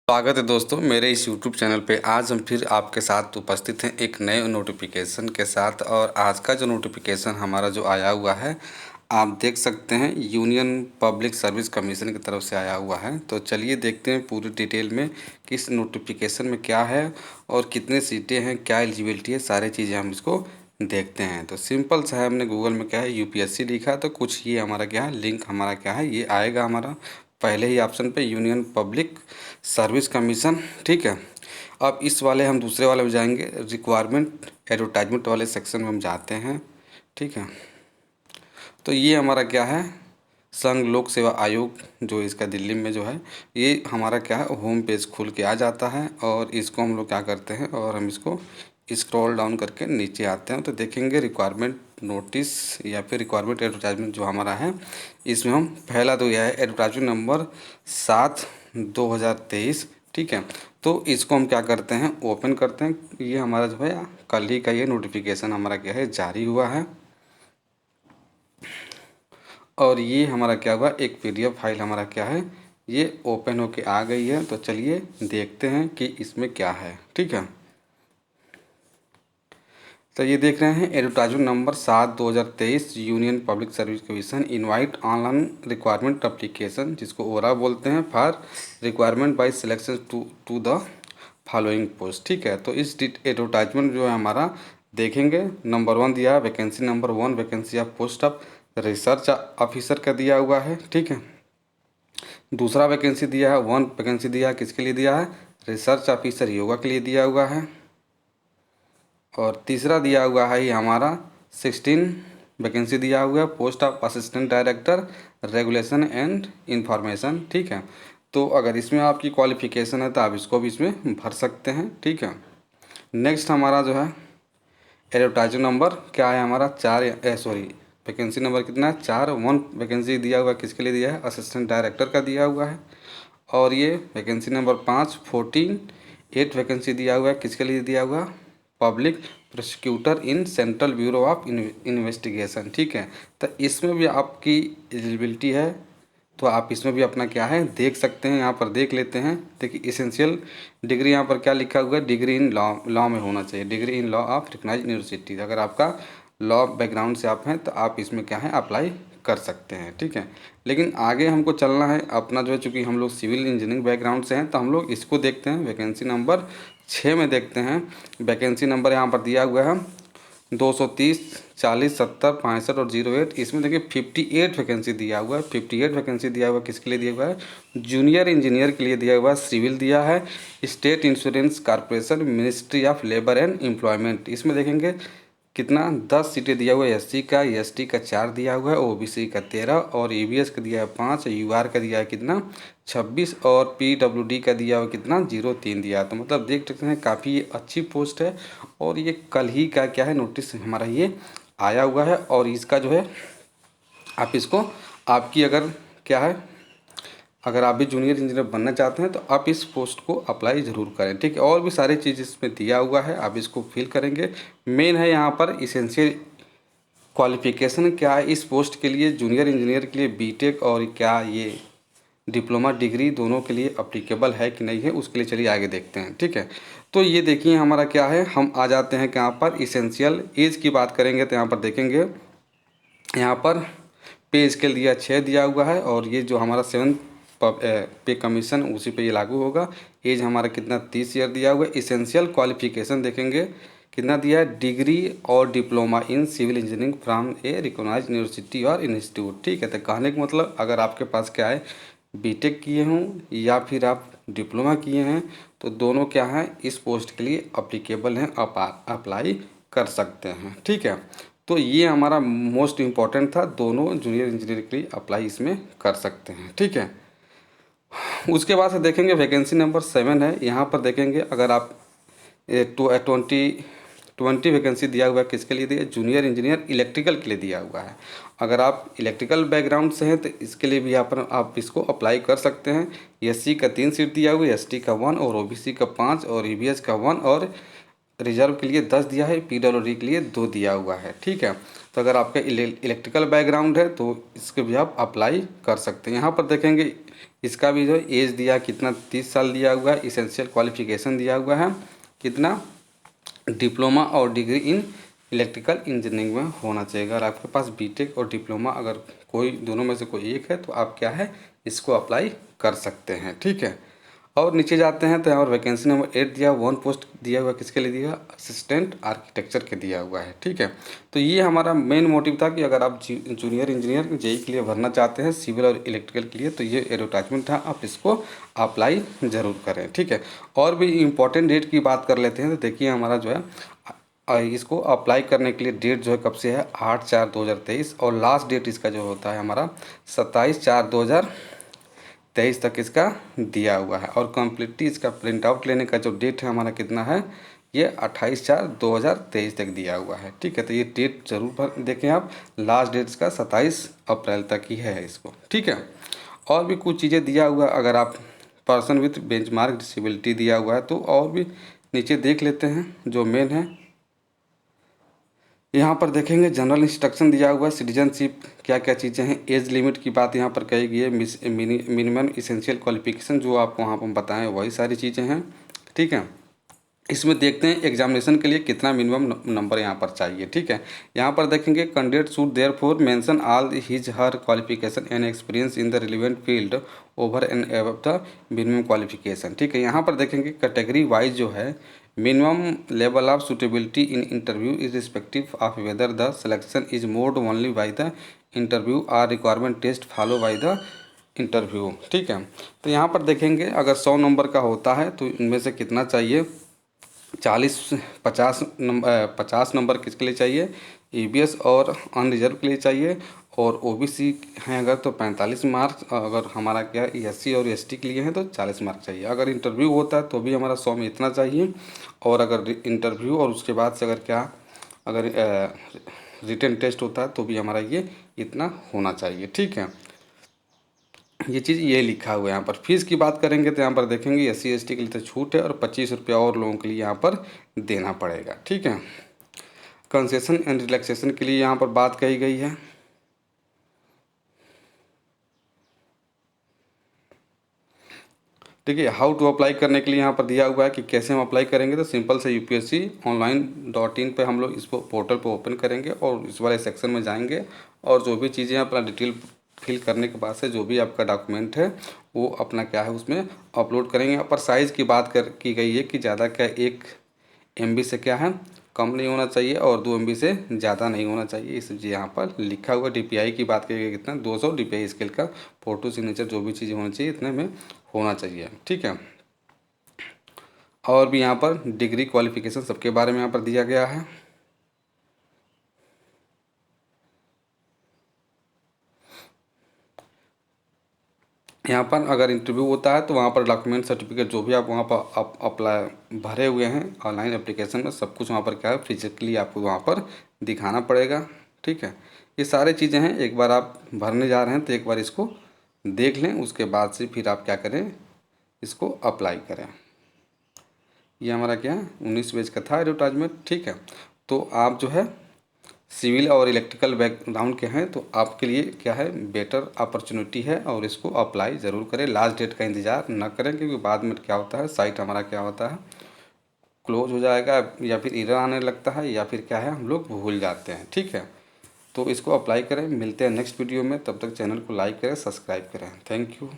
स्वागत है दोस्तों मेरे इस YouTube चैनल पे। आज हम फिर आपके साथ उपस्थित हैं एक नए नोटिफिकेशन के साथ। और आज का जो नोटिफिकेशन हमारा जो आया हुआ है, आप देख सकते हैं यूनियन पब्लिक सर्विस कमीशन की तरफ से आया हुआ है। तो चलिए देखते हैं पूरी डिटेल में किस नोटिफिकेशन में क्या है और कितने सीटें हैं, क्या एलिजिबिलिटी है, सारी चीज़ें हम इसको देखते हैं। तो सिंपल सा है, हमने गूगल में क्या है यूपीएससी लिखा है, तो कुछ ये हमारा क्या है लिंक हमारा क्या है ये आएगा हमारा पहले ही ऑप्शन पे यूनियन पब्लिक सर्विस कमीशन। ठीक है, अब इस वाले हम दूसरे वाले में जाएंगे, रिक्वायरमेंट एडवर्टाइजमेंट वाले सेक्शन में हम जाते हैं। ठीक है, तो ये हमारा क्या है संघ लोक सेवा आयोग जो इसका दिल्ली में जो है, ये हमारा क्या है होम पेज खुल के आ जाता है। और इसको हम लोग क्या करते हैं और हम इसको स्क्रॉल डाउन करके नीचे आते हैं तो देखेंगे रिक्वायरमेंट नोटिस या फिर रिक्वायरमेंट एडवर्टाइजमेंट जो हमारा है, इसमें हम पहला तो यह है एडवर्टाइजमेंट नंबर 7/2023। ठीक है, तो इसको हम क्या करते हैं ओपन करते हैं। ये हमारा जो है कल ही का ये नोटिफिकेशन हमारा क्या है जारी हुआ है। और ये हमारा क्या हुआ एक पीडीएफ फाइल हमारा क्या है ये ओपन होके आ गई है। तो चलिए देखते हैं कि इसमें क्या है। ठीक है, तो ये देख रहे हैं advertisement number 7/2023 union public service commission invite online requirement application, जिसको ओरा बोलते हैं, for requirement by selection to the following post. ठीक है, तो इस एडवर्टाइजमेंट जो है हमारा देखेंगे, नंबर 1 दिया है vacancy number 1 vacancy of post of research officer का दिया हुआ है। ठीक है, दूसरा वैकेंसी दिया है 1 वैकेंसी दिया है, किसके लिए दिया है रिसर्च ऑफिसर योगा के लिए दिया हुआ है। और तीसरा दिया हुआ है ये हमारा 16 वैकेंसी दिया हुआ है post of assistant director regulation and information. ठीक है, तो अगर इसमें आपकी क्वालिफिकेशन है तो आप इसको भी इसमें भर सकते हैं। ठीक है, नेक्स्ट हमारा जो है एडवर्टाइजमेंट नंबर क्या है हमारा 4 वैकेंसी नंबर कितना है 4 1 वैकेंसी दिया हुआ है, किसके लिए दिया है असिस्टेंट डायरेक्टर का दिया हुआ है। और ये वैकेंसी नंबर 5 14 8 वैकेंसी दिया हुआ है, किसके लिए दिया हुआ public prosecutor in central bureau of investigation. ठीक है, तो इसमें भी आपकी एलिजिबिलिटी है, तो आप इसमें भी अपना क्या है देख सकते हैं। यहाँ पर देख लेते हैं, देखिए इसेंशियल डिग्री यहाँ पर क्या लिखा हुआ है डिग्री इन लॉ में होना चाहिए, degree in law of recognise university. अगर आपका लॉ बैकग्राउंड से आप हैं तो आप इसमें क्या है अप्लाई कर सकते हैं। ठीक है, लेकिन आगे हमको चलना है अपना जो है, चूँकि हम लोग सिविल इंजीनियरिंग बैकग्राउंड से हैं तो हम लोग इसको देखते हैं वैकेंसी नंबर 6 में देखते हैं। वैकेंसी नंबर यहाँ पर दिया हुआ है 230 40 70 65 और 08। इसमें देखिए 58 वैकेंसी दिया हुआ है। 58 वैकेंसी दिया हुआ है, किसके लिए दिया हुआ है जूनियर इंजीनियर के लिए दिया हुआ है, सिविल दिया है state insurance corporation ministry of labour and employment. इसमें देखेंगे कितना 10 सीटें दिया हुआ है, एससी का एसटी का 4 दिया हुआ है, ओबीसी का 13 और ईवीएस का दिया है 5, यूआर का दिया है कितना 26 और पीडब्ल्यूडी का दिया हुआ कितना 03 दिया है। तो मतलब देख सकते हैं काफ़ी अच्छी पोस्ट है। और ये कल ही का क्या है नोटिस हमारा ये आया हुआ है। और इसका जो है आप इसको आपकी अगर क्या है अगर आप भी जूनियर इंजीनियर बनना चाहते हैं तो आप इस पोस्ट को अप्लाई ज़रूर करें। ठीक है, और भी सारी चीज़ इसमें दिया हुआ है, आप इसको फिल करेंगे। मेन है यहाँ पर इसेंशियल क्वालिफिकेशन क्या है इस पोस्ट के लिए, जूनियर इंजीनियर के लिए बीटेक और क्या ये डिप्लोमा डिग्री दोनों के लिए अप्लीकेबल है कि नहीं है, उसके लिए चलिए आगे देखते हैं। ठीक है, तो ये देखिए हमारा क्या है हम आ जाते हैं यहाँ पर इसेंशियल एज की बात करेंगे तो यहाँ पर देखेंगे यहाँ पर पे स्केल दिया 6 दिया हुआ है। और ये जो हमारा 7 पे कमीशन उसी पे ये लागू होगा। एज हमारा कितना 30 ईयर दिया हुआ है। इसेंशियल क्वालिफिकेशन देखेंगे कितना दिया है डिग्री और diploma in civil engineering from a recognised university और इंस्टीट्यूट। ठीक है, तो कहने का मतलब अगर आपके पास क्या है बीटेक किए हों या फिर आप डिप्लोमा किए हैं तो दोनों क्या हैं इस पोस्ट के लिए अप्लीकेबल हैं, आप अप्लाई कर सकते हैं। ठीक है, तो ये हमारा मोस्ट इम्पॉर्टेंट था, दोनों जूनियर इंजीनियर के लिए अप्लाई इसमें कर सकते हैं। ठीक है, उसके बाद से देखेंगे वैकेंसी नंबर 7 है। यहाँ पर देखेंगे अगर आप 20 वैकेंसी दिया हुआ है, किसके लिए दिया जूनियर इंजीनियर इलेक्ट्रिकल के लिए दिया हुआ है। अगर आप इलेक्ट्रिकल बैकग्राउंड से हैं तो इसके लिए भी आप इसको अप्लाई कर सकते हैं। एससी का 3 सीट दिया हुआ है, एसटी का 1 और ओबीसी का 5 और ईवीएस का 1 और रिजर्व के लिए 10 दिया है, पीडब्ल्यूडी के लिए 2 दिया हुआ है। ठीक है, तो अगर आपका इलेक्ट्रिकल बैकग्राउंड है तो इसके भी आप अप्लाई कर सकते हैं। यहाँ पर देखेंगे इसका भी जो एज दिया कितना 30 साल दिया हुआ है। इसेंशियल क्वालिफिकेशन दिया हुआ है कितना, डिप्लोमा और डिग्री इन इलेक्ट्रिकल इंजीनियरिंग में होना चाहिए। अगर आपके पास बीटेक और डिप्लोमा अगर कोई दोनों में से कोई एक है तो आप क्या है इसको अप्लाई कर सकते हैं। ठीक है, और नीचे जाते हैं तो यहाँ पर वैकेंसी नंबर 8 दिया हुआ, 1 पोस्ट दिया हुआ, किसके लिए दिया, असिस्टेंट आर्किटेक्चर के दिया हुआ है। ठीक है, तो ये हमारा मेन मोटिव था कि अगर आप जूनियर इंजीनियर जेई के लिए भरना चाहते हैं सिविल और इलेक्ट्रिकल के लिए तो ये एडवर्टाइजमेंट था, आप इसको अप्लाई ज़रूर करें। ठीक है, और भी इम्पोर्टेंट डेट की बात कर लेते हैं तो देखिए हमारा जो है इसको अप्लाई करने के लिए डेट जो है कब से है 8/4/2023 और लास्ट डेट इसका जो होता है हमारा 27/4/2023 तक इसका दिया हुआ है। और कम्प्लीटली इसका प्रिंट आउट लेने का जो डेट है हमारा कितना है, ये 28/4/2023 तक दिया हुआ है। ठीक है, तो ये डेट जरूर देखें आप, लास्ट डेट इसका 27 अप्रैल तक ही है इसको। ठीक है, और भी कुछ चीज़ें दिया हुआ, अगर आप पर्सन विथ बेंचमार्क डिसेबिलिटी दिया हुआ है तो और भी नीचे देख लेते हैं जो मेन है। यहाँ पर देखेंगे जनरल इंस्ट्रक्शन दिया हुआ है, सिटीजनशिप क्या क्या चीज़ें हैं, एज लिमिट की बात यहाँ पर कही गई है, मिनिमम इसेंशियल क्वालिफिकेशन जो आपको वहाँ पर बताएं वही सारी चीज़ें हैं। ठीक है, इसमें देखते हैं एग्जामिनेशन के लिए कितना मिनिमम नंबर यहाँ पर चाहिए। ठीक है, यहाँ पर देखेंगे candidate should therefore mention all his her qualification and experience in the relevant field over and above the minimum qualification. ठीक है, यहाँ पर देखेंगे कैटेगरी वाइज जो है minimum level of suitability in interview is respective of whether the selection is mode only by the interview or requirement test follow by the interview. ठीक है, तो यहाँ पर देखेंगे अगर 100 नंबर का होता है तो इनमें से कितना चाहिए, 50 नंबर किसके लिए चाहिए, ईबीएस और अनरिजर्व के लिए चाहिए, और ओबीसी हैं अगर तो 45 मार्क्स, अगर हमारा क्या एससी और एसटी के लिए हैं तो 40 मार्क चाहिए। अगर इंटरव्यू होता है तो भी हमारा 100 में इतना चाहिए, और अगर इंटरव्यू और उसके बाद से अगर क्या अगर रिटन टेस्ट होता है तो भी हमारा ये इतना होना चाहिए। ठीक है, ये चीज़ ये लिखा हुआ है। यहाँ पर फीस की बात करेंगे तो यहाँ पर देखेंगे एससी एसटी के लिए तो छूट है, और 25 रुपया और लोगों के लिए यहाँ पर देना पड़ेगा। ठीक है, कंसेशन एंड रिलैक्सेशन के लिए यहाँ पर बात कही गई है। ठीक है, हाउ टू अप्लाई करने के लिए यहाँ पर दिया हुआ है कि कैसे हम अप्लाई करेंगे, तो सिंपल से UPSC-online.in पे हम लोग इसको पोर्टल पे ओपन करेंगे और इस वाले सेक्शन में जाएंगे, और जो भी चीज़ें अपना डिटेल फिल करने के बाद से जो भी आपका डॉक्यूमेंट है वो अपना क्या है उसमें अपलोड करेंगे। यहाँ पर साइज़ की बात की गई है कि ज़्यादा क्या 1 MB से क्या है कम नहीं होना चाहिए और 2 MB से ज़्यादा नहीं होना चाहिए, इस यहाँ पर लिखा हुआ। DPI की बात करिए कितना 200 DPI स्केल का फ़ोटो सिग्नेचर जो भी चीज़ें होनी चाहिए इतने में होना चाहिए। ठीक है, और भी यहाँ पर डिग्री क्वालिफिकेशन सबके बारे में यहाँ पर दिया गया है। यहाँ पर अगर इंटरव्यू होता है तो वहाँ पर डॉक्यूमेंट सर्टिफिकेट जो भी आप वहाँ पर अप्लाई भरे हुए हैं ऑनलाइन एप्लीकेशन में सब कुछ वहाँ पर क्या है फिजिकली आपको वहाँ पर दिखाना पड़ेगा। ठीक है, ये सारी चीज़ें हैं, एक बार आप भरने जा रहे हैं तो एक बार इसको देख लें, उसके बाद से फिर आप क्या करें इसको अप्लाई करें। ये हमारा क्या है 19 पेज का था एडवर्टाइजमेंट। ठीक है, तो आप जो है सिविल और इलेक्ट्रिकल बैकग्राउंड के हैं तो आपके लिए क्या है बेटर अपॉर्चुनिटी है, और इसको अप्लाई ज़रूर करें। लास्ट डेट का इंतज़ार ना करें, क्योंकि बाद में क्या होता है साइट हमारा क्या होता है क्लोज हो जाएगा, या फिर एरर आने लगता है, या फिर क्या है हम लोग भूल जाते हैं। ठीक है, तो इसको अप्लाई करें। मिलते हैं नेक्स्ट वीडियो में, तब तक चैनल को लाइक करें, सब्सक्राइब करें। Thank you.